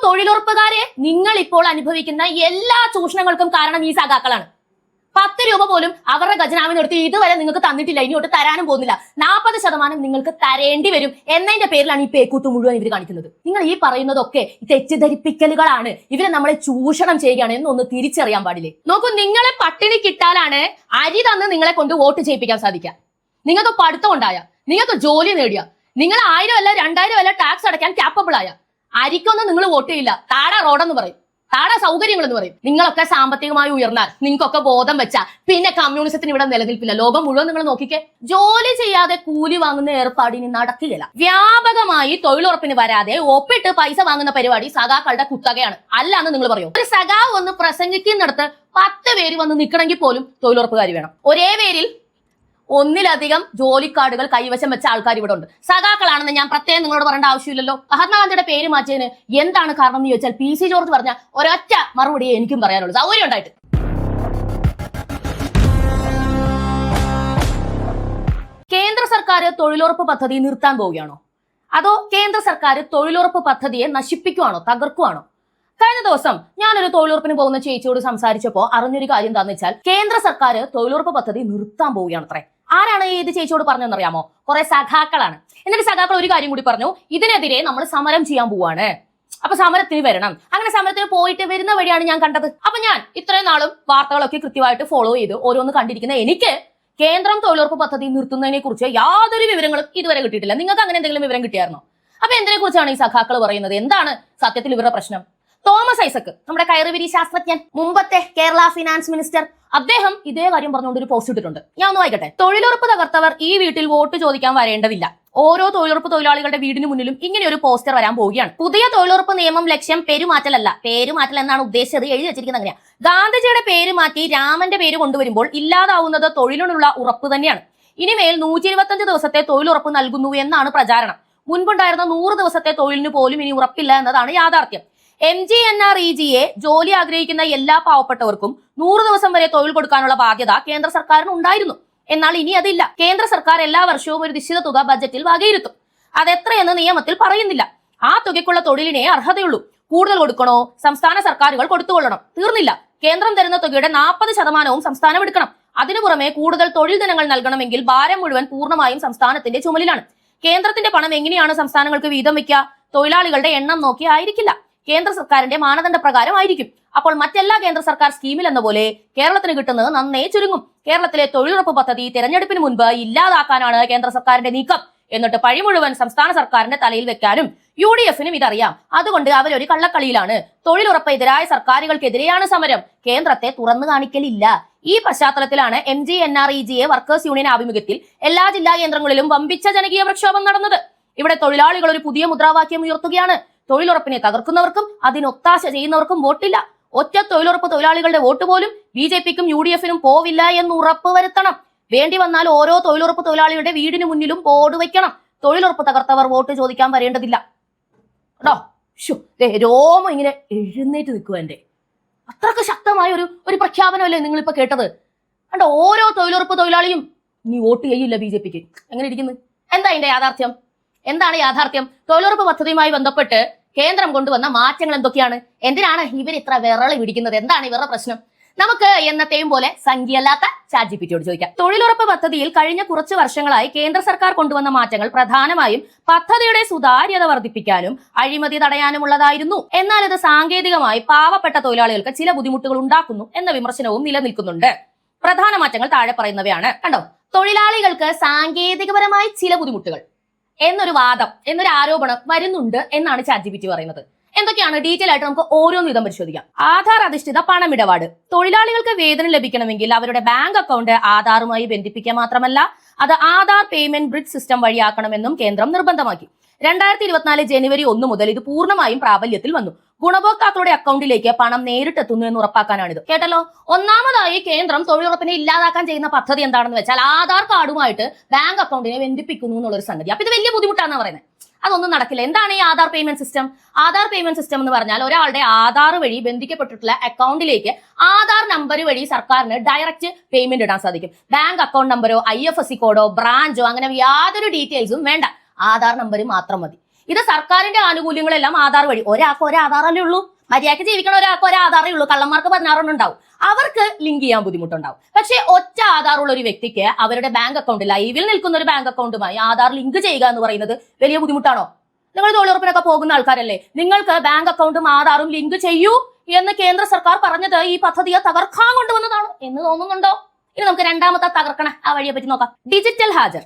തൊഴിലുറപ്പുകാരെ, നിങ്ങൾ ഇപ്പോൾ അനുഭവിക്കുന്ന എല്ലാ ചൂഷണങ്ങൾക്കും കാരണം ഈ സഖാക്കളാണ്. 10 രൂപ പോലും അവരുടെ ഖജനാവിന് എടുത്ത് ഇതുവരെ നിങ്ങൾക്ക് തന്നിട്ടില്ല, ഇനിയോട്ട് തരാനും പോകുന്നില്ല. 40% നിങ്ങൾക്ക് തരേണ്ടി വരും എന്നതിന്റെ പേരിലാണ് ഈ പേക്കൂത്ത് മുഴുവൻ ഇവർ കാണിക്കുന്നത്. നിങ്ങൾ ഈ പറയുന്നതൊക്കെ തെറ്റിദ്ധരിപ്പിക്കലുകളാണ്. ഇവരെ നമ്മളെ ചൂഷണം ചെയ്യുകയാണ് എന്നൊന്ന് തിരിച്ചറിയാൻ പാടില്ലേ? നോക്കൂ, നിങ്ങളെ പട്ടിണി കിട്ടാലാണ് അരി തന്ന് നിങ്ങളെ കൊണ്ട് വോട്ട് ചെയ്യിപ്പിക്കാൻ സാധിക്കുക. നിങ്ങൾക്ക് പഠിത്തം ഉണ്ടായ, നിങ്ങൾക്ക് ജോലി നേടിയ, നിങ്ങൾ 1000 അല്ല 2000 അല്ല ടാക്സ് അടയ്ക്കാൻ ക്യാപ്പബിൾ ആയ, അരിക്കൊന്നും നിങ്ങൾ വോട്ട് ചെയ്യില്ല. താഴെ റോഡെന്ന് പറയും, താഴെ സൗകര്യങ്ങൾ എന്ന് പറയും. നിങ്ങളൊക്കെ സാമ്പത്തികമായി ഉയർന്നാൽ, നിങ്ങൾക്കൊക്കെ ബോധം വെച്ചാൽ പിന്നെ കമ്മ്യൂണിസത്തിന് ഇവിടെ നിലനിൽപ്പില്ല. ലോകം മുഴുവൻ നിങ്ങൾ നോക്കിക്കേ. ജോലി ചെയ്യാതെ കൂലി വാങ്ങുന്ന ഏർപ്പാടിന് നടക്കുകയില്ല. വ്യാപകമായി തൊഴിലുറപ്പിന് വരാതെ ഒപ്പിട്ട് പൈസ വാങ്ങുന്ന പരിപാടി സഖാക്കളുടെ കുത്തകയാണ്. അല്ലാന്ന് നിങ്ങൾ പറയും. ഒരു സഖാവ് വന്ന് പ്രസംഗിക്കുന്നിടത്ത് 10 പേര് വന്ന് നിൽക്കണമെങ്കിൽ പോലും തൊഴിലുറപ്പുകാർ വേണം. ഒരേ പേരിൽ ഒന്നിലധികം ജോലിക്കാർഡുകൾ കൈവശം വെച്ച ആൾക്കാർ ഇവിടെ ഉണ്ട്. സഖാക്കളാണെന്ന് ഞാൻ പ്രത്യേകം നിങ്ങളോട് പറയേണ്ട ആവശ്യമില്ലല്ലോ. മഹാത്മാഗാന്ധിയുടെ പേര് മാറ്റിയതിന് എന്താണ് കാരണം എന്ന് ചോദിച്ചാൽ PC ജോർജ് പറഞ്ഞ ഒരൊറ്റ മറുപടി എനിക്കും പറയാനുള്ളൂ. സൗകര്യം ഉണ്ടായിട്ട്. കേന്ദ്ര സർക്കാർ തൊഴിലുറപ്പ് പദ്ധതി നിർത്താൻ പോവുകയാണോ, അതോ കേന്ദ്ര സർക്കാർ തൊഴിലുറപ്പ് പദ്ധതിയെ നശിപ്പിക്കുവാണോ, തകർക്കുവാണോ? കഴിഞ്ഞ ദിവസം ഞാനൊരു തൊഴിലുറപ്പിന് പോകുന്ന ചേച്ചിയോട് സംസാരിച്ചപ്പോൾ അറിഞ്ഞൊരു കാര്യം എന്താണെന്ന് വെച്ചാൽ, കേന്ദ്ര സർക്കാർ തൊഴിലുറപ്പ് പദ്ധതി നിർത്താൻ പോവുകയാണ് അത്രേ. ആരാണ് ഇത് ചേച്ചിയോട് പറഞ്ഞതെന്നറിയാമോ? കുറെ സഖാക്കളാണ്. എന്നിട്ട് സഖാക്കൾ ഒരു കാര്യം കൂടി പറഞ്ഞു, ഇതിനെതിരെ നമ്മൾ സമരം ചെയ്യാൻ പോവാണ്, അപ്പൊ സമരത്തിന് വരണം. അങ്ങനെ സമരത്തിന് പോയിട്ട് വരുന്ന വഴിയാണ് ഞാൻ കണ്ടത്. അപ്പൊ ഞാൻ ഇത്രയും നാളും വാർത്തകളൊക്കെ കൃത്യമായിട്ട് ഫോളോ ചെയ്ത് ഓരോന്ന് കണ്ടിരിക്കുന്ന എനിക്ക് കേന്ദ്രം തൊഴിലുറപ്പ് പദ്ധതി നിർത്തുന്നതിനെ കുറിച്ച് യാതൊരു വിവരങ്ങളും ഇതുവരെ കിട്ടിയിട്ടില്ല. നിങ്ങൾക്ക് അങ്ങനെ എന്തെങ്കിലും വിവരം കിട്ടിയായിരുന്നോ? അപ്പൊ എന്തിനെ കുറിച്ചാണ് ഈ സഖാക്കൾ പറയുന്നത്? എന്താണ് സത്യത്തിൽ ഇവരുടെ പ്രശ്നം? തോമസ് ഐസക്, നമ്മുടെ കയറുവിരി ശാസ്ത്രജ്ഞൻ, മുമ്പത്തെ കേരള ഫിനാൻസ് മിനിസ്റ്റർ, അദ്ദേഹം ഇതേ കാര്യം പറഞ്ഞുകൊണ്ട് ഒരു പോസ്റ്റ് ഇട്ടിട്ടുണ്ട്. ഞാൻ ഒന്ന് വായിക്കട്ടെ. തൊഴിലുറപ്പ് തകർത്തവർ ഈ വീട്ടിൽ വോട്ട് ചോദിക്കാൻ വരേണ്ടതില്ല. ഓരോ തൊഴിലുറപ്പ് തൊഴിലാളികളുടെ വീടിന് മുന്നിലും ഇങ്ങനെ ഒരു പോസ്റ്റർ വരാൻ പോവുകയാണ്. പുതിയ തൊഴിലുറപ്പ് നിയമം ലക്ഷ്യം പെരുമാറ്റലല്ല. പേരുമാറ്റൽ എന്നാണ് ഉദ്ദേശിച്ചത്. എഴുതി വെച്ചിരിക്കുന്നത് അങ്ങനെയാ. ഗാന്ധിജിയുടെ പേര് മാറ്റി രാമന്റെ പേര് കൊണ്ടുവരുമ്പോൾ ഇല്ലാതാവുന്നത് തൊഴിലിനുള്ള ഉറപ്പ് തന്നെയാണ്. ഇനിമേൽ 125 ദിവസത്തെ തൊഴിലുറപ്പ് നൽകുന്നു എന്നാണ് പ്രചാരണം. മുൻപുണ്ടായിരുന്ന 100 ദിവസത്തെ തൊഴിലിന് പോലും ഇനി ഉറപ്പില്ല എന്നതാണ് യാഥാർത്ഥ്യം. MGNREGA ജോലി ആഗ്രഹിക്കുന്ന എല്ലാ പാവപ്പെട്ടവർക്കും 100 ദിവസം വരെ തൊഴിൽ കൊടുക്കാനുള്ള ബാധ്യത കേന്ദ്ര സർക്കാരിന് ഉണ്ടായിരുന്നു. എന്നാൽ ഇനി അതില്ല. കേന്ദ്ര സർക്കാർ എല്ലാ വർഷവും ഒരു നിശ്ചിത തുക ബജറ്റിൽ വകയിരുത്തും. അതെത്രയെന്ന് നിയമത്തിൽ പറയുന്നില്ല. ആ തുകയ്ക്കുള്ള തൊഴിലിനെ അർഹതയുള്ളൂ. കൂടുതൽ കൊടുക്കണോ സംസ്ഥാന സർക്കാരുകൾ കൊടുത്തുകൊള്ളണം. തീർന്നില്ല. കേന്ദ്രം തരുന്ന തുകയുടെ 40% സംസ്ഥാനം എടുക്കണം. അതിനു പുറമെ കൂടുതൽ തൊഴിൽ ദിനങ്ങൾ നൽകണമെങ്കിൽ ഭാരം മുഴുവൻ പൂർണ്ണമായും സംസ്ഥാനത്തിന്റെ ചുമലിലാണ്. കേന്ദ്രത്തിന്റെ പണം എങ്ങനെയാണ് സംസ്ഥാനങ്ങൾക്ക് വീതം വയ്ക്കുക? തൊഴിലാളികളുടെ എണ്ണം നോക്കി ആയിരിക്കില്ല, കേന്ദ്ര സർക്കാരിന്റെ മാനദണ്ഡ പ്രകാരമായിരിക്കും. അപ്പോൾ മറ്റെല്ലാ കേന്ദ്ര സർക്കാർ സ്കീമിൽ എന്ന പോലെ കേരളത്തിന് കിട്ടുന്നത് നന്നേ ചുരുങ്ങും. കേരളത്തിലെ തൊഴിലുറപ്പ് പദ്ധതി തെരഞ്ഞെടുപ്പിന് മുൻപ് ഇല്ലാതാക്കാനാണ് കേന്ദ്ര സർക്കാരിന്റെ നീക്കം. എന്നിട്ട് പഴി മുഴുവൻ സംസ്ഥാന സർക്കാരിന്റെ തലയിൽ വെക്കാനും UDFനും ഇതറിയാം. അതുകൊണ്ട് അവരൊരു കള്ളക്കളിയിലാണ്. തൊഴിലുറപ്പെതിരായ സർക്കാരുകൾക്കെതിരെയാണ് സമരം. കേന്ദ്രത്തെ തുറന്നു കാണിക്കലില്ല. ഈ പശ്ചാത്തലത്തിലാണ് MGNREGA വർക്കേഴ്സ് യൂണിയൻ ആഭിമുഖ്യത്തിൽ എല്ലാ ജില്ലാ കേന്ദ്രങ്ങളിലും വമ്പിച്ച ജനകീയ പ്രക്ഷോഭം നടന്നത്. ഇവിടെ തൊഴിലാളികൾ ഒരു പുതിയ മുദ്രാവാക്യം ഉയർത്തുകയാണ്. തൊഴിലുറപ്പിനെ തകർക്കുന്നവർക്കും അതിനൊത്താശ ചെയ്യുന്നവർക്കും വോട്ടില്ല. ഒറ്റ തൊഴിലുറപ്പ് തൊഴിലാളികളുടെ വോട്ട് പോലും BJPക്കും UDFനും പോവില്ല എന്ന് ഉറപ്പ് വരുത്തണം. വേണ്ടി വന്നാൽ ഓരോ തൊഴിലുറപ്പ് തൊഴിലാളിയുടെ വീടിന് മുന്നിലും ബോർഡ് വയ്ക്കണം. തൊഴിലുറപ്പ് തകർത്തവർ വോട്ട് ചോദിക്കാൻ വരേണ്ടതില്ല. കേട്ടോ? രോമം ഇങ്ങനെ എഴുന്നേറ്റ് നിൽക്കുക. എന്റെ അത്രക്ക് ശക്തമായ ഒരു പ്രഖ്യാപനമല്ലേ നിങ്ങളിപ്പോ കേട്ടത്? കണ്ടോ? ഓരോ തൊഴിലുറപ്പ് തൊഴിലാളിയും നീ വോട്ട് ചെയ്യില്ല BJPക്ക്. എങ്ങനെ ഇരിക്കുന്നു? എന്താ അതിന്റെ യാഥാർത്ഥ്യം? എന്താണ് യാഥാർത്ഥ്യം? തൊഴിലുറപ്പ് പദ്ധതിയുമായി ബന്ധപ്പെട്ട് കേന്ദ്രം കൊണ്ടുവന്ന മാറ്റങ്ങൾ എന്തൊക്കെയാണ്? എന്തിനാണ് ഇവർ ഇത്ര വിരളി പിടിക്കുന്നത്? എന്താണ് ഇവരുടെ പ്രശ്നം? നമുക്ക് എന്നത്തെയും പോലെ സംഖ്യയല്ലാത്ത ChatGPTയോട് ചോദിക്കാം. തൊഴിലുറപ്പ് പദ്ധതിയിൽ കഴിഞ്ഞ കുറച്ച് വർഷങ്ങളായി കേന്ദ്ര സർക്കാർ കൊണ്ടുവന്ന മാറ്റങ്ങൾ പ്രധാനമായും പദ്ധതിയുടെ സുതാര്യത വർദ്ധിപ്പിക്കാനും അഴിമതി തടയാനുമുള്ളതായിരുന്നു. എന്നാൽ ഇത് സാങ്കേതികമായി പാവപ്പെട്ട തൊഴിലാളികൾക്ക് ചില ബുദ്ധിമുട്ടുകൾ ഉണ്ടാക്കുന്നു എന്ന വിമർശനവും നിലനിൽക്കുന്നുണ്ട്. പ്രധാന മാറ്റങ്ങൾ താഴെ പറയുന്നവയാണ്. കണ്ടോ? തൊഴിലാളികൾക്ക് സാങ്കേതികപരമായി ചില ബുദ്ധിമുട്ടുകൾ എന്നൊരു വാദം, എന്നൊരു ആരോപണം വരുന്നുണ്ട് എന്നാണ് ChatGPT പറയുന്നത്. എന്തൊക്കെയാണ് ഡീറ്റെയിൽ ആയിട്ട് നമുക്ക് ഓരോന്നും വിധം പരിശോധിക്കാം. ആധാർ അധിഷ്ഠിത പണമിടപാട്. തൊഴിലാളികൾക്ക് വേതനം ലഭിക്കണമെങ്കിൽ അവരുടെ ബാങ്ക് അക്കൗണ്ട് ആധാറുമായി ബന്ധിപ്പിക്കുക മാത്രമല്ല, അത് ആധാർ പേയ്മെന്റ് ബ്രിഡ്ജ് സിസ്റ്റം വഴിയാക്കണമെന്നും കേന്ദ്രം നിർബന്ധമാക്കി. 2024 ജനുവരി 1 മുതൽ ഇത് പൂർണ്ണമായും പ്രാബല്യത്തിൽ വന്നു. ഗുണഭോക്താക്കളുടെ അക്കൗണ്ടിലേക്ക് പണം നേരിട്ടെത്തുന്നു എന്ന് ഉറപ്പാക്കാനാണിത്. കേട്ടല്ലോ? ഒന്നാമതായി കേന്ദ്രം തൊഴിലുറപ്പിനെ ഇല്ലാതാക്കാൻ ചെയ്യുന്ന പദ്ധതി എന്താണെന്ന് വെച്ചാൽ ആധാർ കാർഡുമായിട്ട് ബാങ്ക് അക്കൗണ്ടിനെ ബന്ധിപ്പിക്കുന്നു എന്നുള്ളൊരു സംഗതി. അപ്പൊ ഇത് വലിയ ബുദ്ധിമുട്ടാണെന്ന് പറയുന്നത്. അതൊന്നും നടക്കില്ല. എന്താണ് ഈ Aadhaar payment system? Aadhaar payment system എന്ന് പറഞ്ഞാൽ ഒരാളുടെ ആധാർ വഴി ബന്ധിക്കപ്പെട്ടിട്ടുള്ള അക്കൗണ്ടിലേക്ക് ആധാർ നമ്പർ വഴി സർക്കാരിന് ഡയറക്റ്റ് പേയ്മെന്റ് ഇടാൻ സാധിക്കും. ബാങ്ക് അക്കൗണ്ട് നമ്പറോ IFSC കോഡോ ബ്രാഞ്ചോ അങ്ങനെ യാതൊരു ഡീറ്റെയിൽസും വേണ്ട. ആധാർ നമ്പർ മാത്രം മതി. ഇത് സർക്കാരിന്റെ ആനുകൂല്യങ്ങളെല്ലാം ആധാർ വഴി, ഒരാൾക്ക് ഒരു ആധാറല്ലേ ഉള്ളൂ, മര്യാദയ്ക്ക് ജീവിക്കണ ഒരാൾക്ക് ഒരു ആധാറേ ഉള്ളൂ, കള്ളന്മാർക്ക് 16 ഉണ്ടാവും, അവർക്ക് ലിങ്ക് ചെയ്യാൻ ബുദ്ധിമുട്ടുണ്ടാവും. പക്ഷേ ഒറ്റ ആധാറുള്ള ഒരു വ്യക്തിക്ക് അവരുടെ ബാങ്ക് അക്കൗണ്ട്, ലൈവിൽ നിൽക്കുന്ന ഒരു ബാങ്ക് അക്കൗണ്ടുമായി ആധാർ ലിങ്ക് ചെയ്യുക എന്ന് പറയുന്നത് വലിയ ബുദ്ധിമുട്ടാണോ? നിങ്ങൾ തൊഴിലുറപ്പിനൊക്കെ പോകുന്ന ആൾക്കാരല്ലേ, നിങ്ങൾക്ക് ബാങ്ക് അക്കൗണ്ടും ആധാറും ലിങ്ക് ചെയ്യൂ എന്ന് കേന്ദ്ര സർക്കാർ പറഞ്ഞത് ഈ പദ്ധതിയെ തകർക്കാൻ കൊണ്ടുവന്നതാണ് എന്ന് തോന്നുന്നുണ്ടോ? ഇനി നമുക്ക് രണ്ടാമത്തെ തകർക്കണ ആ വഴിയെ പറ്റി നോക്കാം. ഡിജിറ്റൽ ഹാജർ.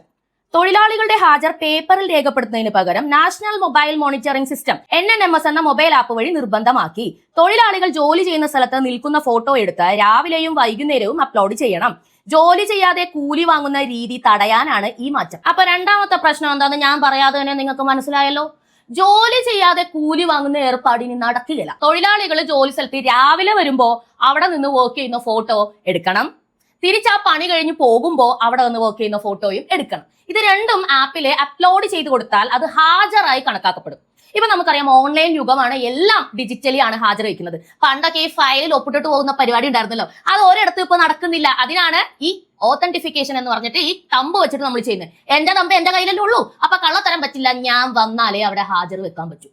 തൊഴിലാളികളുടെ ഹാജർ പേപ്പറിൽ രേഖപ്പെടുത്തുന്നതിന് പകരം national mobile monitoring system NNMS എന്ന മൊബൈൽ ആപ്പ് വഴി നിർബന്ധമാക്കി. തൊഴിലാളികൾ ജോലി ചെയ്യുന്ന സ്ഥലത്ത് നിൽക്കുന്ന ഫോട്ടോ എടുത്ത് രാവിലെയും വൈകുന്നേരവും അപ്ലോഡ് ചെയ്യണം. ജോലി ചെയ്യാതെ കൂലി വാങ്ങുന്ന രീതി തടയാനാണ് ഈ മാറ്റം. അപ്പൊ രണ്ടാമത്തെ പ്രശ്നം എന്താണെന്ന് ഞാൻ പറയാതെ തന്നെ നിങ്ങൾക്ക് മനസ്സിലായല്ലോ. ജോലി ചെയ്യാതെ കൂലി വാങ്ങുന്ന ഏർപ്പാട് ഇനി നടക്കുകയില്ല. തൊഴിലാളികൾ ജോലി സ്ഥലത്ത് രാവിലെ വരുമ്പോ അവിടെ നിന്ന് വർക്ക് ചെയ്യുന്ന ഫോട്ടോ എടുക്കണം, തിരിച്ച് ആ പണി കഴിഞ്ഞ് പോകുമ്പോൾ അവിടെ നിന്ന് വർക്ക് ചെയ്യുന്ന ഫോട്ടോയും എടുക്കണം. ഇത് രണ്ടും ആപ്പിലെ അപ്ലോഡ് ചെയ്ത് കൊടുത്താൽ അത് ഹാജരായി കണക്കാക്കപ്പെടും. ഇപ്പൊ നമുക്കറിയാം ഓൺലൈൻ യുഗമാണ്, എല്ലാം ഡിജിറ്റലി ആണ് ഹാജർ വയ്ക്കുന്നത്. പണ്ടൊക്കെ ഈ ഫയലിൽ ഒപ്പിട്ടിട്ട് പോകുന്ന പരിപാടി ഉണ്ടായിരുന്നല്ലോ, അത് ഒരിടത്തും ഇപ്പൊ നടക്കുന്നില്ല. അതിനാണ് ഈ ഓതന്റിഫിക്കേഷൻ എന്ന് പറഞ്ഞിട്ട് ഈ തമ്പ് വെച്ചിട്ട് നമ്മൾ ചെയ്യുന്നത്. എന്റെ തമ്പ് എന്റെ കയ്യിലല്ലേ ഉള്ളൂ, അപ്പൊ കള്ളത്തരം പറ്റില്ല, ഞാൻ വന്നാലേ അവിടെ ഹാജർ വെക്കാൻ പറ്റൂ.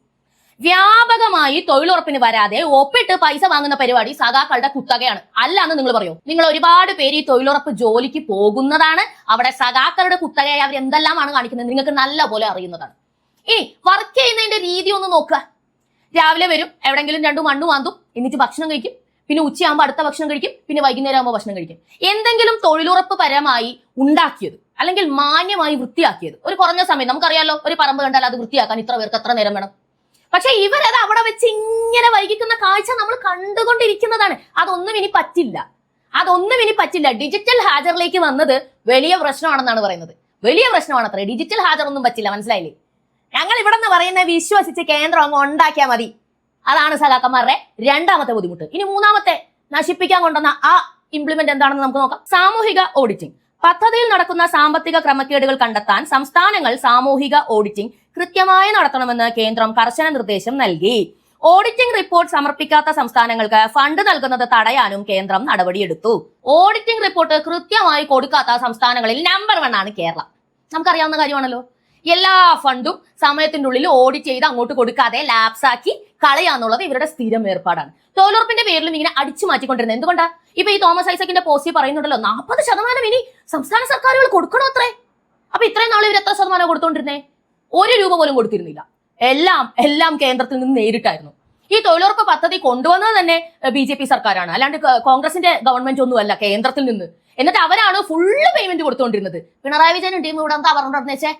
വ്യാപകമായി തൊഴിലുറപ്പിന് വരാതെ ഒപ്പിട്ട് പൈസ വാങ്ങുന്ന പരിപാടി സഖാക്കളുടെ കുത്തകയാണ്. അല്ലാന്ന് നിങ്ങൾ പറയോ? നിങ്ങൾ ഒരുപാട് പേര് ഈ തൊഴിലുറപ്പ് ജോലിക്ക് പോകുന്നതാണ്, അവിടെ സഖാക്കളുടെ കുത്തകയായി അവർ എന്തെല്ലാമാണ് കാണിക്കുന്നത് നിങ്ങൾക്ക് നല്ല പോലെ അറിയുന്നതാണ്. ഈ വർക്ക് ചെയ്യുന്നതിന്റെ രീതി ഒന്ന് നോക്കുക. രാവിലെ വരും, എവിടെങ്കിലും 2 മണ്ണു വാന്തും, എന്നിട്ട് ഭക്ഷണം കഴിക്കും, പിന്നെ ഉച്ചയാകുമ്പോൾ അടുത്ത ഭക്ഷണം കഴിക്കും, പിന്നെ വൈകുന്നേരം ആകുമ്പോൾ ഭക്ഷണം കഴിക്കും. എന്തെങ്കിലും തൊഴിലുറപ്പ് പരമായി ഉണ്ടാക്കിയത് അല്ലെങ്കിൽ മാന്യമായി വൃത്തിയാക്കിയത് ഒരു കുറഞ്ഞ സമയം, നമുക്കറിയാലോ ഒരു പറമ്പ് കണ്ടാൽ അത് വൃത്തിയാക്കാൻ ഇത്ര പേർക്ക് എത്ര നേരം വേണം. പക്ഷെ ഇവരത് അവിടെ വെച്ച് ഇങ്ങനെ വൈകിക്കുന്ന കാഴ്ച നമ്മൾ കണ്ടുകൊണ്ടിരിക്കുന്നതാണ്. അതൊന്നും ഇനി പറ്റില്ല, അതൊന്നും ഇനി പറ്റില്ല. ഡിജിറ്റൽ ഹാജറിലേക്ക് വന്നത് വലിയ പ്രശ്നമാണെന്നാണ് പറയുന്നത്. വലിയ പ്രശ്നമാണത്രേ, ഡിജിറ്റൽ ഹാജർ ഒന്നും പറ്റില്ല, മനസ്സിലായില്ലേ? ഞങ്ങൾ ഇവിടെ നിന്ന് പറയുന്ന വിശ്വസിച്ച് കേന്ദ്രം അങ്ങ് ഉണ്ടാക്കിയാൽ മതി. അതാണ് സഖാക്കന്മാരുടെ രണ്ടാമത്തെ ബുദ്ധിമുട്ട്. ഇനി മൂന്നാമത്തെ നശിപ്പിക്കാൻ കൊണ്ടുവന്ന ആ ഇംപ്ലിമെന്റ് എന്താണെന്ന് നമുക്ക് നോക്കാം. സാമൂഹിക ഓഡിറ്റിംഗ്. പദ്ധതിയിൽ നടക്കുന്ന സാമ്പത്തിക ക്രമക്കേടുകൾ കണ്ടെത്താൻ സംസ്ഥാനങ്ങൾ സാമൂഹിക ഓഡിറ്റിംഗ് കൃത്യമായി നടത്തണമെന്ന് കേന്ദ്രം കർശന നിർദ്ദേശം നൽകി. ഓഡിറ്റിംഗ് റിപ്പോർട്ട് സമർപ്പിക്കാത്ത സംസ്ഥാനങ്ങൾക്ക് ഫണ്ട് നൽകുന്നത് തടയാനും കേന്ദ്രം നടപടിയെടുത്തു. ഓഡിറ്റിംഗ് റിപ്പോർട്ട് കൃത്യമായി കൊടുക്കാത്ത സംസ്ഥാനങ്ങളിൽ നമ്പർ 1 ആണ് കേരളം. നമുക്കറിയാവുന്ന കാര്യമാണല്ലോ. എല്ലാ ഫണ്ടും സമയത്തിന്റെ ഉള്ളിൽ ഓഡിറ്റ് ചെയ്ത് അങ്ങോട്ട് കൊടുക്കാതെ ലാപ്സാക്കി കളയാന്നുള്ളത് ഇവരുടെ സ്ഥിരം ഏർപ്പാടാണ്. തൊഴിലുറപ്പിന്റെ പേരിലും ഇങ്ങനെ അടിച്ചു മാറ്റിക്കൊണ്ടിരുന്നത് എന്തുകൊണ്ടാ? ഇപ്പൊ ഈ തോമസ് ഐസക്കിന്റെ പോസ്റ്റ് പറയുന്നുണ്ടല്ലോ 40% ഇനി സംസ്ഥാന സർക്കാരുകൾ കൊടുക്കണോ അത്രേ. അപ്പൊ ഇത്രയും നാൾ ഇവർ എത്ര ശതമാനം കൊടുത്തോണ്ടിരുന്നേ? 1 രൂപ പോലും കൊടുത്തിരുന്നില്ല. എല്ലാം കേന്ദ്രത്തിൽ നിന്ന് നേരിട്ടായിരുന്നു. ഈ തൊഴിലുറപ്പ് പദ്ധതി കൊണ്ടുവന്നത് തന്നെ BJP സർക്കാരാണ്, അല്ലാണ്ട് കോൺഗ്രസിന്റെ ഗവൺമെന്റ് ഒന്നും അല്ല, കേന്ദ്രത്തിൽ നിന്ന്. എന്നിട്ട് അവരാണ് ഫുള്ള് പേയ്മെന്റ് കൊടുത്തുകൊണ്ടിരുന്നത്. പിണറായി വിജയനും ടീം ഇവിടെ എന്താ പറഞ്ഞോണ്ടിരുന്നേച്ചേ?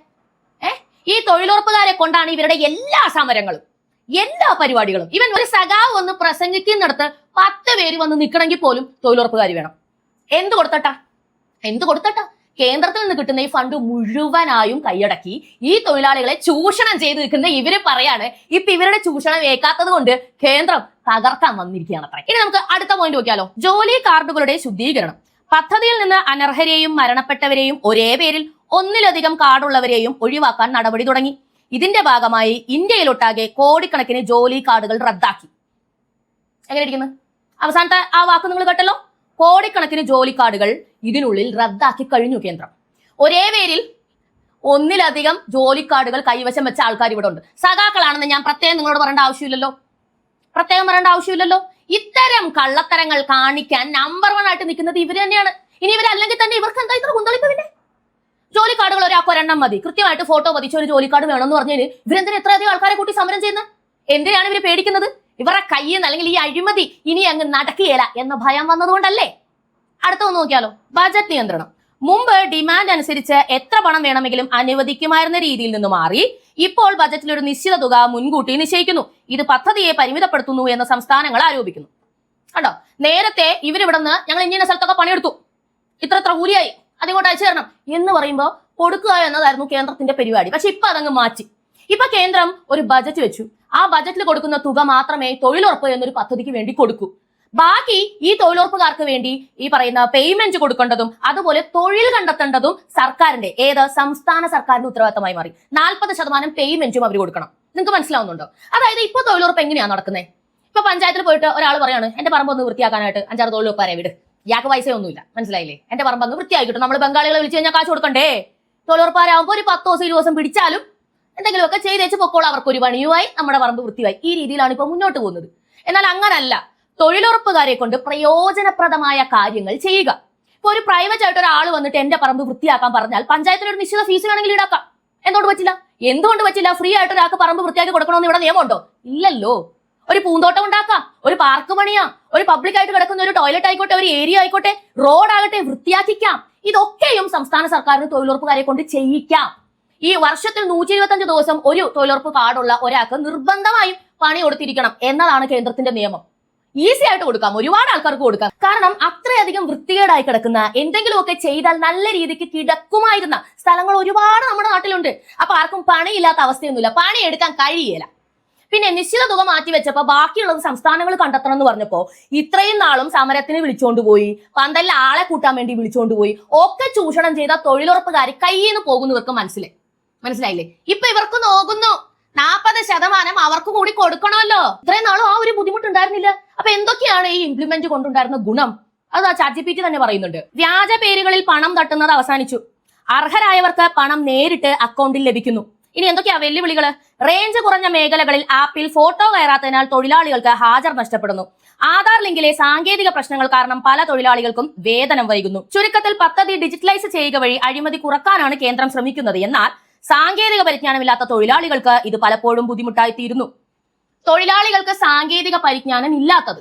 ഈ തൊഴിലുറപ്പുകാരെ കൊണ്ടാണ് ഇവരുടെ എല്ലാ സമരങ്ങളും, എല്ലാ പരിപാടികളും. ഇവൻ ഒരു സഖാവ് വന്ന് പ്രസംഗിക്കുന്നിടത്ത് 10 പേര് വന്ന് നിൽക്കണമെങ്കിൽ പോലും തൊഴിലുറപ്പുകാർ വേണം. എന്ത് കൊടുത്തട്ടാ? കേന്ദ്രത്തിൽ നിന്ന് കിട്ടുന്ന ഈ ഫണ്ട് മുഴുവനായും കൈയടക്കി ഈ തൊഴിലാളികളെ ചൂഷണം ചെയ്ത് നിൽക്കുന്ന ഇവര് പറയാണ് ഇപ്പൊ ഇവരുടെ ചൂഷണം ഏക്കാത്തത് കൊണ്ട് കേന്ദ്രം തകർക്കാൻ വന്നിരിക്കുകയാണ് അത്ര. ഇനി നമുക്ക് അടുത്ത പോയിന്റ് നോക്കിയാലോ. ജോലി കാർഡുകളുടെ ശുദ്ധീകരണം. പദ്ധതിയിൽ നിന്ന് അനർഹരെയും മരണപ്പെട്ടവരെയും ഒരേ പേരിൽ ഒന്നിലധികം കാർഡുള്ളവരെയും ഒഴിവാക്കാൻ നടപടി തുടങ്ങി. ഇതിന്റെ ഭാഗമായി ഇന്ത്യയിലൊട്ടാകെ കോടിക്കണക്കിന് ജോലി കാർഡുകൾ റദ്ദാക്കി. എങ്ങനെ ഇരിക്കുന്നു? അവസാനത്തെ ആ വാക്ക് നിങ്ങൾ കേട്ടല്ലോ. കോടിക്കണക്കിന് ജോലി കാർഡുകൾ ഇതിനുള്ളിൽ റദ്ദാക്കി കഴിഞ്ഞു കേന്ദ്രം. ഒരേ പേരിൽ ഒന്നിലധികം ജോലി കാർഡുകൾ കൈവശം വെച്ച ആൾക്കാർ ഇവിടെ ഉണ്ട്. സഖാക്കളാണെന്ന് ഞാൻ പ്രത്യേകം നിങ്ങളോട് പറയേണ്ട ആവശ്യമില്ലല്ലോ. ഇത്തരം കള്ളത്തരങ്ങൾ കാണിക്കാൻ നമ്പർ 1 ആയിട്ട് നിൽക്കുന്നത് ഇവർ തന്നെയാണ്. ഇനി ഇവരല്ലെങ്കിൽ തന്നെ ഇവർക്ക് എന്താ ഇത്ര കുന്തളിപ്പ്? പിന്നെ ജോലി കാർഡുകൾ ഒരാൾക്ക് 1 മതി, കൃത്യമായിട്ട് ഫോട്ടോ പതിച്ച ഒരു ജോലി കാർഡ് വേണമെന്ന് പറഞ്ഞാൽ ഇവരെന്തിനാ ഇത്രയധികം ആൾക്കാരെ കൂട്ടി സമരം ചെയ്യുന്നത്? എന്തിനാണ് ഇവര് പേടിക്കുന്നത്? ഇവരുടെ കയ്യിൽ നിന്ന് അല്ലെങ്കിൽ ഈ അഴിമതി ഇനി അങ്ങ് നടക്കുകയില്ല എന്ന ഭയം വന്നതുകൊണ്ടല്ലേ. അടുത്തൊന്ന് നോക്കിയാലോ. ബജറ്റ് നിയന്ത്രണം. മുമ്പ് ഡിമാൻഡ് അനുസരിച്ച് എത്ര പണം വേണമെങ്കിലും അനുവദിക്കുമായിരുന്ന രീതിയിൽ നിന്ന് മാറി ഇപ്പോൾ ബജറ്റിൽ ഒരു നിശ്ചിത തുക മുൻകൂട്ടി നിശ്ചയിക്കുന്നു. ഇത് പദ്ധതിയെ പരിമിതപ്പെടുത്തുന്നു എന്ന് സംസ്ഥാനങ്ങൾ ആരോപിക്കുന്നു. കണ്ടോ, നേരത്തെ ഇവരിവിടെ നിന്ന് ഞങ്ങൾ ഇന്ന സ്ഥലത്തൊക്കെ പണിയെടുത്തു, ഇത്ര കൂലിയായി, അതിങ്ങോട്ട് അയച്ചു തരണം എന്ന് പറയുമ്പോൾ കൊടുക്കുക എന്നതായിരുന്നു കേന്ദ്രത്തിന്റെ പരിപാടി. പക്ഷെ ഇപ്പൊ അതങ്ങ് മാറ്റി. ഇപ്പൊ കേന്ദ്രം ഒരു ബജറ്റ് വെച്ചു. ആ ബജറ്റിൽ കൊടുക്കുന്ന തുക മാത്രമേ തൊഴിലുറപ്പ് എന്നൊരു പദ്ധതിക്ക് വേണ്ടി കൊടുക്കൂ. ബാക്കി ഈ തൊഴിലുറപ്പുകാർക്ക് വേണ്ടി ഈ പറയുന്ന പേയ്മെന്റ് കൊടുക്കേണ്ടതും അതുപോലെ തൊഴിൽ കണ്ടെത്തേണ്ടതും സർക്കാരിന്റെ സംസ്ഥാന സർക്കാരിന്റെ ഉത്തരവാദിത്തമായി മാറി. 40% പേയ്മെന്റും അവർ കൊടുക്കണം. നിങ്ങൾക്ക് മനസ്സിലാവുന്നുണ്ടോ? അതായത് ഇപ്പൊ തൊഴിലുറപ്പ് എങ്ങനെയാണ് നടക്കുന്നത്? ഇപ്പൊ പഞ്ചായത്തിൽ പോയിട്ട് ഒരാൾ പറയാണ് എന്റെ പറമ്പ് ഒന്ന് വൃത്തിയാക്കാനായിട്ട് 5-6 തൊഴിലുറപ്പുകാരെ വിട്, ഇയാൾക്ക് പൈസയൊന്നുമില്ല, മനസ്സിലായില്ലേ? എന്റെ പറമ്പ് അങ്ങ് വൃത്തിയായി കിട്ടും. നമ്മൾ ബംഗാളികളെ വിളിച്ചു കഴിഞ്ഞാൽ കാശ് കൊടുക്കണ്ടേ? തൊഴിലുറപ്പുകാരാകുമ്പോൾ ഒരു 10 ദിവസം 20 ദിവസം പിടിച്ചാലും എന്തെങ്കിലുമൊക്കെ ചെയ്തേച്ച് പൊക്കോളാം, അവർക്കൊരു പണിയുമായി, നമ്മുടെ പറമ്പ് വൃത്തിയായി. ഈ രീതിയിലാണ് ഇപ്പൊ മുന്നോട്ട് പോകുന്നത്. എന്നാൽ അങ്ങനല്ല, തൊഴിലുറപ്പുകാരെ കൊണ്ട് പ്രയോജനപ്രദമായ കാര്യങ്ങൾ ചെയ്യുക. ഇപ്പൊ ഒരു പ്രൈവറ്റ് ആയിട്ട് ഒരാൾ വന്നിട്ട് എന്റെ പറമ്പ് വൃത്തിയാക്കാൻ പറഞ്ഞാൽ പഞ്ചായത്തിന് ഒരു നിശ്ചിത ഫീസ് വേണമെങ്കിൽ ഈടാക്കാം. എന്തുകൊണ്ട് പറ്റില്ല? ഫ്രീ ആയിട്ട് ഒരാൾക്ക് പറമ്പ് വൃത്തിയാക്കി കൊടുക്കണമെന്ന് ഇവിടെ നിയമമുണ്ടോ? ഇല്ലല്ലോ. ഒരു പൂന്തോട്ടം ഉണ്ടാക്കാം, ഒരു പാർക്ക് പണിയാം, ഒരു പബ്ലിക് ആയിട്ട് കിടക്കുന്ന ഒരു ടോയ്ലറ്റ് ആയിക്കോട്ടെ, ഒരു ഏരിയ ആയിക്കോട്ടെ, റോഡാകട്ടെ, വൃത്തിയാക്കിക്കാം. ഇതൊക്കെയും സംസ്ഥാന സർക്കാരിന് തൊഴിലുറപ്പുകാരെ കൊണ്ട് ചെയ്യിക്കാം. ഈ വർഷത്തിൽ 125 ദിവസം ഒരു തൊഴിലുറപ്പ് കാർഡുള്ള ഒരാൾക്ക് നിർബന്ധമായും പണി കൊടുത്തിരിക്കണം എന്നതാണ് കേന്ദ്രത്തിന്റെ നിയമം. ഈസി ആയിട്ട് കൊടുക്കാം, ഒരുപാട് ആൾക്കാർക്ക് കൊടുക്കാം. കാരണം അത്രയധികം വൃത്തികേടായി കിടക്കുന്ന, എന്തെങ്കിലുമൊക്കെ ചെയ്താൽ നല്ല രീതിക്ക് കിടക്കുമായിരുന്ന സ്ഥലങ്ങൾ ഒരുപാട് നമ്മുടെ നാട്ടിലുണ്ട്. അപ്പൊ ആർക്കും പണിയില്ലാത്ത അവസ്ഥയൊന്നുമില്ല, പണിയെടുക്കാൻ കഴിയില്ല. പിന്നെ നിശ്ചിത തുക മാറ്റിവെച്ചപ്പോ ബാക്കിയുള്ളത് സംസ്ഥാനങ്ങൾ കണ്ടെത്തണം എന്ന് പറഞ്ഞപ്പോ ഇത്രയും നാളും സമരത്തിന് വിളിച്ചോണ്ടുപോയി, പന്തലിൽ ആളെ കൂട്ടാൻ വേണ്ടി വിളിച്ചോണ്ടുപോയി, ഒക്കെ ചൂഷണം ചെയ്ത തൊഴിലുറപ്പുകാർ കയ്യിൽ നിന്ന് പോകുന്നവർക്ക് മനസ്സിലായില്ലേ? ഇപ്പൊ ഇവർക്ക് നോക്കുന്നു 40% അവർക്ക് കൂടി കൊടുക്കണമല്ലോ. ഇത്രയും നാളും ആ ഒരു ബുദ്ധിമുട്ടുണ്ടായിരുന്നില്ല. അപ്പൊ എന്തൊക്കെയാണ് ഈ ഇംപ്ലിമെന്റ് കൊണ്ടുണ്ടായിരുന്ന ഗുണം? അത് ChatGPT തന്നെ പറയുന്നുണ്ട്. വ്യാജ പേരുകളിൽ പണം തട്ടുന്നത് അവസാനിച്ചു, അർഹരായവർക്ക് പണം നേരിട്ട് അക്കൗണ്ടിൽ ലഭിക്കുന്നു. ഇനി എന്തൊക്കെയാ വെല്ലുവിളികള്? റേഞ്ച് കുറഞ്ഞ മേഖലകളിൽ ആപ്പിൽ ഫോട്ടോ കയറാത്തതിനാൽ തൊഴിലാളികൾക്ക് ഹാജർ നഷ്ടപ്പെടുന്നു. ആധാർ ലിങ്കിലെ സാങ്കേതിക പ്രശ്നങ്ങൾ കാരണം പല തൊഴിലാളികൾക്കും വേതനം വൈകുന്നു. ചുരുക്കത്തിൽ പദ്ധതി ഡിജിറ്റലൈസ് ചെയ്യുക വഴി അഴിമതി കുറക്കാനാണ് കേന്ദ്രം ശ്രമിക്കുന്നത്. എന്നാൽ സാങ്കേതിക പരിജ്ഞാനമില്ലാത്ത തൊഴിലാളികൾക്ക് ഇത് പലപ്പോഴും ബുദ്ധിമുട്ടായി തീരുന്നു. തൊഴിലാളികൾക്ക് സാങ്കേതിക പരിജ്ഞാനം ഇല്ലാത്തത്,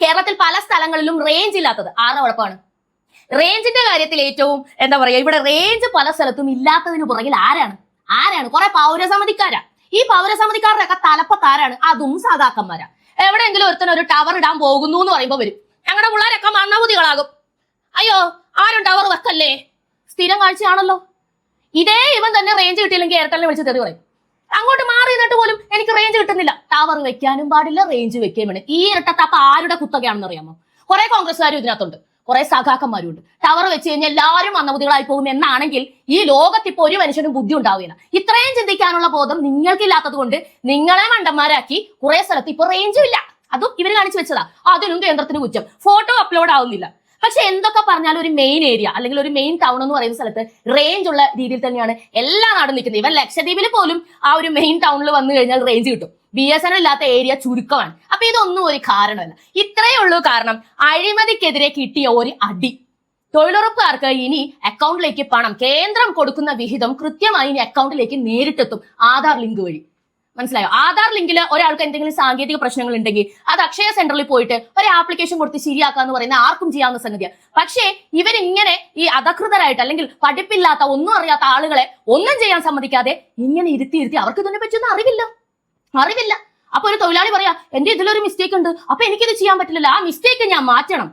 കേരളത്തിൽ പല സ്ഥലങ്ങളിലും റേഞ്ച് ഇല്ലാത്തത് ആരുടെ കുഴപ്പമാണ്? റേഞ്ചിന്റെ കാര്യത്തിൽ ഏറ്റവും ഇവിടെ റേഞ്ച് പല സ്ഥലത്തും ഇല്ലാത്തതിന് പുറകിൽ ആരാണ്? കുറെ പൗരസമിതിക്കാരാ. ഈ പൗരസമിതിക്കാരുടെ ഒക്കെ തലപ്പത്താരാണ്? അതും സഖാക്കന്മാരാ. എവിടെയെങ്കിലും ഒരുത്തൻ ഒരു ടവർ ഇടാൻ പോകുന്നു എന്ന് പറയുമ്പോ വരും, ഞങ്ങളുടെ പിള്ളേരൊക്കെ മണ്ണബുദ്ധികളാകും, അയ്യോ ആരും ടവർ വെക്കല്ലേ. സ്ഥിരം കാഴ്ചയാണല്ലോ. ഇതേ ഇവൻ തന്നെ റേഞ്ച് കിട്ടിയില്ലെങ്കിൽ എയർടെലിനെ വിളിച്ച് തെറി പറയും. അങ്ങോട്ട് മാറി നിന്നിട്ട് പോലും എനിക്ക് റേഞ്ച് കിട്ടുന്നില്ല. ടവർ വെക്കാനും പാടില്ല, റേഞ്ച് വെക്കുകയും വേണം. ഈ ഇരട്ടത്താപ്പ് ആരുടെ കുത്തകയാണെന്ന് അറിയാമോ? കുറെ കോൺഗ്രസ്സുകാരും ഇതിനകത്തുണ്ട്, കുറെ സഖാക്കന്മാരും ഉണ്ട്. ടവർ വെച്ച് കഴിഞ്ഞാൽ എല്ലാവരും മന്ദബുദ്ധികളായി പോകും എന്നാണെങ്കിൽ ഈ ലോകത്തിപ്പോ ഒരു മനുഷ്യനും ബുദ്ധി ഉണ്ടാവുകയില്ല. ഇത്രയും ചിന്തിക്കാനുള്ള ബോധം നിങ്ങൾക്കില്ലാത്തത് കൊണ്ട് നിങ്ങളെ മണ്ടന്മാരാക്കി കുറെ സ്ഥലത്ത് ഇപ്പൊ റേഞ്ചും ഇല്ല. അതും ഇവര് കാണിച്ചു വെച്ചതാ. അതിനും കേന്ദ്രത്തിന് കുറ്റം. ഫോട്ടോ അപ്ലോഡ് ആവുന്നില്ല. പക്ഷെ എന്തൊക്കെ പറഞ്ഞാലും ഒരു മെയിൻ ഏരിയ അല്ലെങ്കിൽ ഒരു മെയിൻ ടൗൺ എന്ന് പറയുന്ന സ്ഥലത്ത് റേഞ്ച് ഉള്ള രീതിയിൽ തന്നെയാണ് എല്ലാ നാടും നിൽക്കുന്നത്. ഇവൻ ലക്ഷദ്വീപിൽ പോലും ആ ഒരു മെയിൻ ടൗണിൽ വന്നു കഴിഞ്ഞാൽ റേഞ്ച് കിട്ടും. BSNL ഇല്ലാത്ത ഏരിയ ചുരുക്കമാണ്. അപ്പൊ ഇതൊന്നും ഒരു കാരണമല്ല. ഇത്രയേ ഉള്ളൂ കാരണം. അഴിമതിക്കെതിരെ കിട്ടിയ ഒരു അടി. തൊഴിലുറപ്പുകാർക്ക് ഇനി അക്കൗണ്ടിലേക്ക് പണം, കേന്ദ്രം കൊടുക്കുന്ന വിഹിതം കൃത്യമായി ഇനി അക്കൗണ്ടിലേക്ക് നേരിട്ടെത്തും ആധാർ ലിങ്ക് വഴി. മനസ്സിലായോ? ആധാർ ലിങ്കിൽ ഒരാൾക്ക് എന്തെങ്കിലും സാങ്കേതിക പ്രശ്നങ്ങൾ ഉണ്ടെങ്കിൽ അത് അക്ഷയ സെന്ററിൽ പോയിട്ട് ഒരു ആപ്ലിക്കേഷൻ കൊടുത്ത് ശരിയാക്കാന്ന് പറയുന്ന ആർക്കും ചെയ്യാവുന്ന സംഗതിയാണ്. പക്ഷേ ഇവരിങ്ങനെ ഈ അധകൃതരായിട്ട് അല്ലെങ്കിൽ പഠിപ്പില്ലാത്ത ഒന്നും അറിയാത്ത ആളുകളെ ഒന്നും ചെയ്യാൻ സമ്മതിക്കാതെ ഇങ്ങനെ ഇരുത്തി അവർക്ക് ഇതിനെ പറ്റിയൊന്നും അറിവില്ല. അപ്പൊ ഒരു തൊഴിലാളി പറയാ എന്റെ ഇതിലൊരു മിസ്റ്റേക്ക് ഉണ്ട്, അപ്പൊ എനിക്കിത് ചെയ്യാൻ പറ്റില്ല, ആ മിസ്റ്റേക്ക് ഞാൻ മാറ്റണം,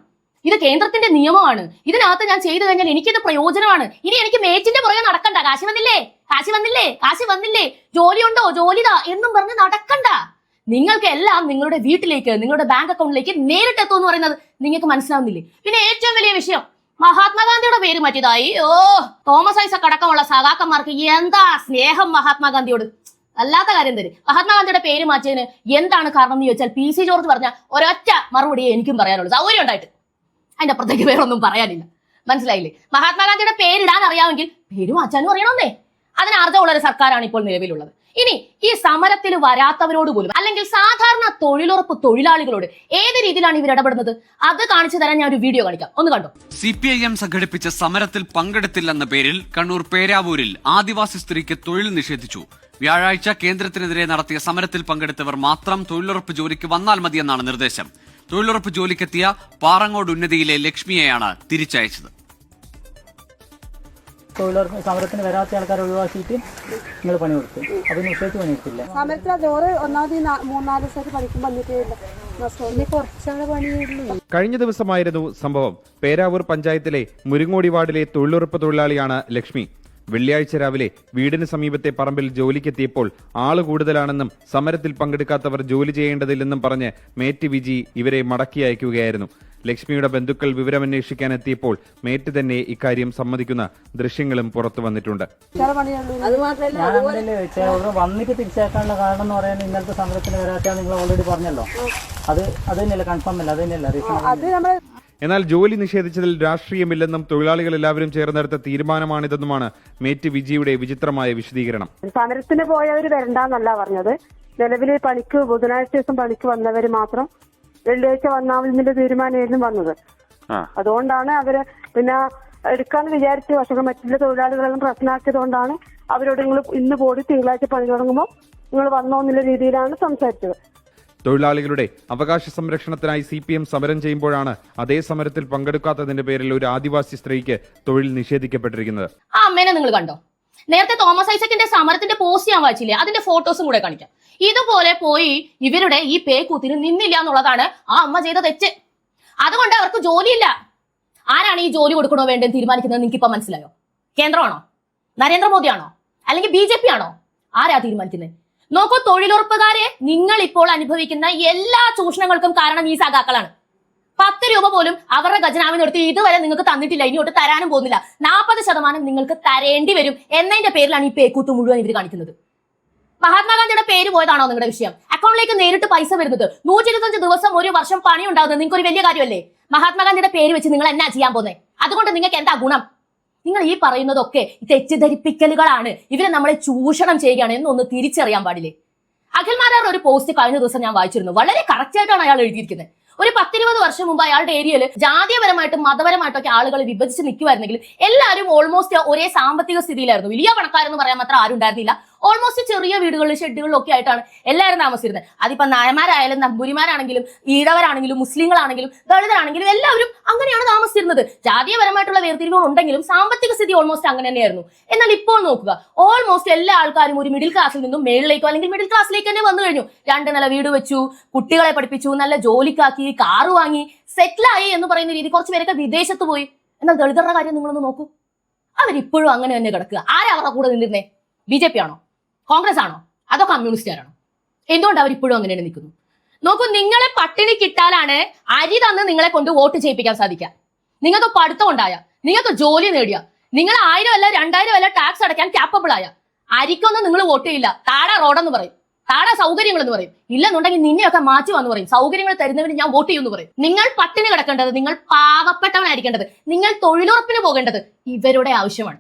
ഇത് കേന്ദ്രത്തിന്റെ നിയമമാണ്, ഇതിനകത്ത് ഞാൻ ചെയ്തു കഴിഞ്ഞാൽ എനിക്കിത് പ്രയോജനമാണ്, ഇനി എനിക്ക് മേച്ചിന്റെ പുറകെ നടക്കണ്ട, കാശ് വന്നില്ലേ, ജോലിയുണ്ടോ, ജോലിതാ എന്നും പറഞ്ഞ് നടക്കണ്ട. നിങ്ങൾക്ക് എല്ലാം നിങ്ങളുടെ വീട്ടിലേക്ക്, നിങ്ങളുടെ ബാങ്ക് അക്കൗണ്ടിലേക്ക് നേരിട്ടെത്തും എന്ന് പറയുന്നത് നിങ്ങൾക്ക് മനസ്സിലാവുന്നില്ലേ? പിന്നെ ഏറ്റവും വലിയ വിഷയം, മഹാത്മാഗാന്ധിയുടെ പേര് മാറ്റിയതായി. തോമസ് ഐസക് അടക്കമുള്ള സഖാക്കന്മാർക്ക് എന്താ സ്നേഹം മഹാത്മാഗാന്ധിയോട്, അല്ലാത്ത കാര്യം തരും. മഹാത്മാഗാന്ധിയുടെ പേര് മാറ്റിയതിന് എന്താണ് കാരണം എന്ന് ചോദിച്ചാൽ PC ജോർജ് പറഞ്ഞ ഒരൊറ്റ മറുപടിയെ എനിക്കും പറയാനുള്ളൂ, സൗകര്യം ഉണ്ടായിട്ട്. അതിന്റെ അപ്പുറത്തേക്ക് വേറൊന്നും പറയാനില്ല. മനസ്സിലായില്ലേ? മഹാത്മാഗാന്ധിയുടെ പേരിടാൻ അറിയാമെങ്കിൽ പേര് മാറ്റാനും അറിയണമെന്നേ. അതിന് അർഹമുള്ള ഒരു സർക്കാരാണ് ഇപ്പോൾ നിലവിലുള്ളത്. ഇനി ഈ സമരത്തിൽ വരാത്തവരോട് പോലും അല്ലെങ്കിൽ സാധാരണ തൊഴിലുറപ്പ് തൊഴിലാളികളോട് ഏത് രീതിയിലാണ് ഇവർ ഇടപെടുന്നത് അത് കാണിച്ചു തരാൻ ഞാൻ ഒരു വീഡിയോ കാണിക്കാം, ഒന്ന് കണ്ടോ. CPIM സംഘടിപ്പിച്ച സമരത്തിൽ പങ്കെടുത്തില്ലെന്ന പേരിൽ കണ്ണൂർ പേരാവൂരിൽ ആദിവാസി സ്ത്രീക്ക് തൊഴിൽ നിഷേധിച്ചു. വ്യാഴാഴ്ച കേന്ദ്രത്തിനെതിരെ നടത്തിയ സമരത്തിൽ പങ്കെടുത്തവർ മാത്രം തൊഴിലുറപ്പ് ജോലിക്ക് വന്നാൽ മതിയെന്നാണ് നിർദ്ദേശം. തൊഴിലുറപ്പ് ജോലിക്കെത്തിയ പാറങ്ങോട് ഉന്നതിയിലെ ലക്ഷ്മിയെയാണ് തിരിച്ചയച്ചത്. തൊഴിലുറപ്പ് സമരത്തിന് വരാത്ത ആൾക്കാരെ ഒഴിവാക്കിയിട്ട് നിങ്ങൾ പണി കൊടുത്തു, അതിന് വിഷയത്തിൽ പണിയെടുത്തില്ല. സമരത്തിൽ അതോറ് ഒന്നാമത് 3-4 ദിവസമായിട്ട് പണിക്കും വന്നിട്ടില്ല, കുറച്ചാളെ പണിയുള്ളൂ. കഴിഞ്ഞ ദിവസമായിരുന്നു സംഭവം. പേരാവൂർ പഞ്ചായത്തിലെ മുരിങ്ങോടി വാർഡിലെ തൊഴിലുറപ്പ് തൊഴിലാളിയാണ് ലക്ഷ്മി. വെള്ളിയാഴ്ച രാവിലെ വീടിന് സമീപത്തെ പറമ്പിൽ ജോലിക്കെത്തിയപ്പോൾ ആള് കൂടുതലാണെന്നും സമരത്തിൽ പങ്കെടുക്കാത്തവർ ജോലി ചെയ്യേണ്ടതില്ലെന്നും പറഞ്ഞ് മേറ്റ് വിജി ഇവരെ മടക്കി അയക്കുകയായിരുന്നു. ലക്ഷ്മിയുടെ ബന്ധുക്കൾ വിവരമന്വേഷിക്കാനെത്തിയപ്പോൾ മേറ്റ് തന്നെ ഇക്കാര്യം സമ്മതിക്കുന്ന ദൃശ്യങ്ങളും പുറത്തു വന്നിട്ടുണ്ട്. വന്നിട്ട് തിരിച്ചേക്കാനുള്ള കാരണം എന്ന് പറയുന്നത് ഇന്നലത്തെ സമരത്തിന് വരാത്ത നിങ്ങൾ ഓൾറെഡി പറഞ്ഞല്ലോ, അത് തന്നെയല്ല, കൺഫേം അല്ല, അത് തന്നെയല്ല. എന്നാൽ ജോലി നിഷേധിച്ചതിൽ രാഷ്ട്രീയമില്ലെന്നും തൊഴിലാളികൾ എല്ലാവരും ചേർന്നെടുത്ത തീരുമാനമാണിതെന്നുമാണ് മേറ്റ് വിജിയുടെ വിചിത്രമായ വിശദീകരണം. സമരത്തിന് പോയവർ വരണ്ടെന്നല്ല പറഞ്ഞത്. നിലവിൽ പണിക്ക് ബുധനാഴ്ച ദിവസം പണിക്ക് വന്നവർ മാത്രം വെള്ളിയാഴ്ച വന്നാവുന്നതിന്റെ തീരുമാനമായിരുന്നു വന്നത്. അതുകൊണ്ടാണ് അവര് പിന്നെ എടുക്കാന്ന് വിചാരിച്ചു. പക്ഷേ മറ്റുള്ള തൊഴിലാളികളെല്ലാം പ്രശ്നമാക്കിയതുകൊണ്ടാണ് അവരോട് നിങ്ങൾ ഇന്ന് പോയി തിങ്കളാഴ്ച പണി തുടങ്ങുമ്പോൾ നിങ്ങൾ വന്നോ എന്നുള്ള രീതിയിലാണ് സംസാരിച്ചത്. തൊഴിലാളികളുടെ അവകാശ സംരക്ഷണത്തിനായി CPM സമരം ചെയ്യുമ്പോഴാണ് അതേ സമരത്തിൽ പങ്കെടുക്കാത്തതിന്റെ പേരിൽ ഒരു ആദിവാസി സ്ത്രീക്ക് തൊഴിൽ നിഷേധിക്കപ്പെട്ടിരിക്കുന്നത്. ആ അമ്മേനെ നിങ്ങൾ കണ്ടോ? നേരത്തെ തോമസ് ഐസക്കിന്റെ സമരത്തിന്റെ പോസ്റ്റ് ഞാൻ വായിച്ചില്ലേ, അതിന്റെ ഫോട്ടോസും കൂടെ കാണിക്കാം. ഇതുപോലെ പോയി ഇവരുടെ ഈ പേക്കൂത്തിന് നിന്നില്ല എന്നുള്ളതാണ് ആ അമ്മ ചെയ്ത തെറ്റ്. അതുകൊണ്ട് അവർക്ക് ജോലിയില്ല. ആരാണ് ഈ ജോലി കൊടുക്കണോ വേണ്ടെന്ന് തീരുമാനിക്കുന്നത്? നിങ്ങൾക്ക് ഇപ്പൊ മനസ്സിലായോ? കേന്ദ്രമാണോ? നരേന്ദ്രമോദിയാണോ? അല്ലെങ്കിൽ BJP ആണോ? ആരാ തീരുമാനിക്കുന്നത്? നോക്കൂ തൊഴിലുറപ്പുകാരെ, നിങ്ങൾ ഇപ്പോൾ അനുഭവിക്കുന്ന എല്ലാ ചൂഷണങ്ങൾക്കും കാരണം ഈ സഖാക്കളാണ്. 10 രൂപ പോലും അവരുടെ ഖജനാവിന് എടുത്ത് ഇതുവരെ നിങ്ങൾക്ക് തന്നിട്ടില്ല, ഇനിയോട്ട് തരാനും പോകുന്നില്ല. 40% നിങ്ങൾക്ക് തരേണ്ടി വരും എന്നതിന്റെ പേരിലാണ് ഈ പേക്കൂത്ത് മുഴുവൻ ഇവർ കാണിക്കുന്നത്. മഹാത്മാഗാന്ധിയുടെ പേര് പോയതാണോ നിങ്ങളുടെ വിഷയം? അക്കൗണ്ടിലേക്ക് നേരിട്ട് പൈസ വരുന്നത് 125 ദിവസം ഒരു വർഷം പണി ഉണ്ടാകുന്നത് നിങ്ങൾക്ക് ഒരു വലിയ കാര്യമല്ലേ? മഹാത്മാഗാന്ധിയുടെ പേര് വെച്ച് നിങ്ങൾ എന്നാ ചെയ്യാൻ പോകുന്നത്? അതുകൊണ്ട് നിങ്ങൾക്ക് എന്താ ഗുണം? നിങ്ങൾ ഈ പറയുന്നതൊക്കെ തെറ്റിദ്ധരിപ്പിക്കലുകളാണ്. ഇവരെ നമ്മളെ ചൂഷണം ചെയ്യുകയാണ് എന്നൊന്ന് തിരിച്ചറിയാൻ പാടില്ലേ? അഖിൽമാരാർ ഒരു പോസ്റ്റ് കഴിഞ്ഞ ദിവസം ഞാൻ വായിച്ചിരുന്നു. വളരെ കറക്റ്റ് ആയിട്ടാണ് അയാൾ എഴുതിയിരിക്കുന്നത്. ഒരു 10-20 വർഷം മുമ്പ് അയാളുടെ ഏരിയയിൽ ജാതീയപരമായിട്ടും മതപരമായിട്ടൊക്കെ ആളുകൾ വിഭജിച്ച് നിൽക്കുമായിരുന്നെങ്കിൽ എല്ലാവരും ഓൾമോസ്റ്റ് ഒരേ സാമ്പത്തിക സ്ഥിതിയിലായിരുന്നു. വലിയ പണക്കാരെന്ന് പറയാൻ മാത്രം ആരും ഉണ്ടായിരുന്നില്ല. ഓൾമോസ്റ്റ് ചെറിയ വീടുകളിൽ ഷെഡുകളിലും ഒക്കെ ആയിട്ടാണ് എല്ലാവരും താമസിച്ചിരുന്നത്. അതിപ്പോ നായന്മാരായാലും നമ്പൂരിമാരാണെങ്കിലും ഈഴവരാണെങ്കിലും മുസ്ലിങ്ങളാണെങ്കിലും ദളിതരാണെങ്കിലും എല്ലാവരും അങ്ങനെയാണ് താമസിച്ചിരുന്നത്. ജാതീയപരമായിട്ടുള്ള വേർതിരിവുകൾ ഉണ്ടെങ്കിലും സാമ്പത്തിക സ്ഥിതി ഓൾമോസ്റ്റ് അങ്ങനെ തന്നെയായിരുന്നു. എന്നാൽ ഇപ്പോൾ നോക്കുക, ഓൾമോസ്റ്റ് എല്ലാ ആൾക്കാരും ഒരു മിഡിൽ ക്ലാസ്സിൽ നിന്നും മേളിലേക്കോ അല്ലെങ്കിൽ മിഡിൽ ക്ലാസ്സിലേക്ക് തന്നെ വന്നു കഴിഞ്ഞു. 2 നില വീട് വെച്ചു, കുട്ടികളെ പഠിപ്പിച്ചു, നല്ല ജോലിക്കാക്കി, കാറ് വാങ്ങി, സെറ്റിലായി എന്ന് പറയുന്ന രീതി. കുറച്ച് പേരൊക്കെ വിദേശത്ത് പോയി. എന്നാൽ ദളിതരുടെ കാര്യം നിങ്ങളൊന്ന് നോക്കൂ, അവരിപ്പോഴും അങ്ങനെ തന്നെ കിടക്കുക. ആരാ അവരുടെ കൂടെ നിന്നിരുന്നേ? BJP ആണോ? കോൺഗ്രസ് ആണോ? അതോ കമ്മ്യൂണിസ്റ്റുകാരാണോ? എന്തുകൊണ്ട് അവരിപ്പോഴും അങ്ങനെ തന്നെ നിൽക്കുന്നു? നോക്കൂ, നിങ്ങളെ പട്ടിണി കിട്ടാലാണ് അരി തന്ന് നിങ്ങളെ കൊണ്ട് വോട്ട് ചെയ്യിപ്പിക്കാൻ സാധിക്കുക. നിങ്ങൾക്ക് പഠിത്തം ഉണ്ടായ, നിങ്ങൾക്ക് ജോലി നേടിയ, നിങ്ങൾ 1000 അല്ല 2000 അല്ല ടാക്സ് അടയ്ക്കാൻ ക്യാപ്പബിൾ ആയ, അരിക്കൊന്നും നിങ്ങൾ വോട്ട് ചെയ്യില്ല. താഴെ റോഡെന്ന് പറയും, താഴെ സൗകര്യങ്ങൾ എന്ന് പറയും. ഇല്ലെന്നുണ്ടെങ്കിൽ നിന്നെയൊക്കെ മാറ്റി വന്ന് പറയും, സൗകര്യങ്ങൾ തരുന്നവന് ഞാൻ വോട്ട് ചെയ്യുമെന്ന് പറയും. നിങ്ങൾ പട്ടിണി കിടക്കേണ്ടത്, നിങ്ങൾ പാവപ്പെട്ടവനായിരിക്കേണ്ടത്, നിങ്ങൾ തൊഴിലുറപ്പിന് പോകേണ്ടത് ഇവരുടെ ആവശ്യമാണ്.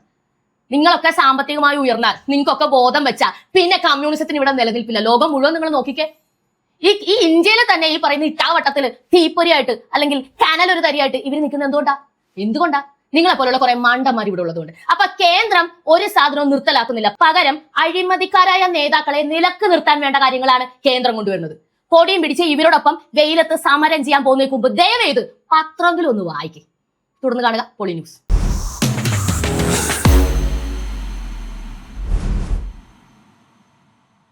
നിങ്ങളൊക്കെ സാമ്പത്തികമായി ഉയർന്നാൽ, നിങ്ങൾക്കൊക്കെ ബോധം വെച്ചാൽ പിന്നെ കമ്മ്യൂണിസത്തിന് ഇവിടെ നിലനിൽപ്പില്ല. ലോകം മുഴുവൻ നിങ്ങൾ നോക്കിക്കേ. ഈ ഇന്ത്യയിൽ തന്നെ ഈ പറയുന്ന ഇട്ടാവട്ടത്തിൽ തീപ്പൊരിയായിട്ട് അല്ലെങ്കിൽ കാനൽ ഒരു തരിയായിട്ട് ഇവർ നിൽക്കുന്നത് എന്തുകൊണ്ടാ? നിങ്ങളെ പോലുള്ള കുറെ മണ്ടന്മാർ ഇവിടെ ഉള്ളതുകൊണ്ട്. അപ്പൊ കേന്ദ്രം ഒരു സാധനവും നിർത്തലാക്കുന്നില്ല. പകരം അഴിമതിക്കാരായ നേതാക്കളെ നിലക്ക് നിർത്താൻ വേണ്ട കാര്യങ്ങളാണ് കേന്ദ്രം കൊണ്ടുവരുന്നത്. പൊടിയും പിടിച്ച് ഇവരോടൊപ്പം വെയിലത്ത് സമരം ചെയ്യാൻ പോകുന്നതിന് മുമ്പ് ദയവേത് പത്രമെങ്കിലും ഒന്ന് വായിക്കും. തുടർന്ന് കാണുക പോളി ന്യൂസ്.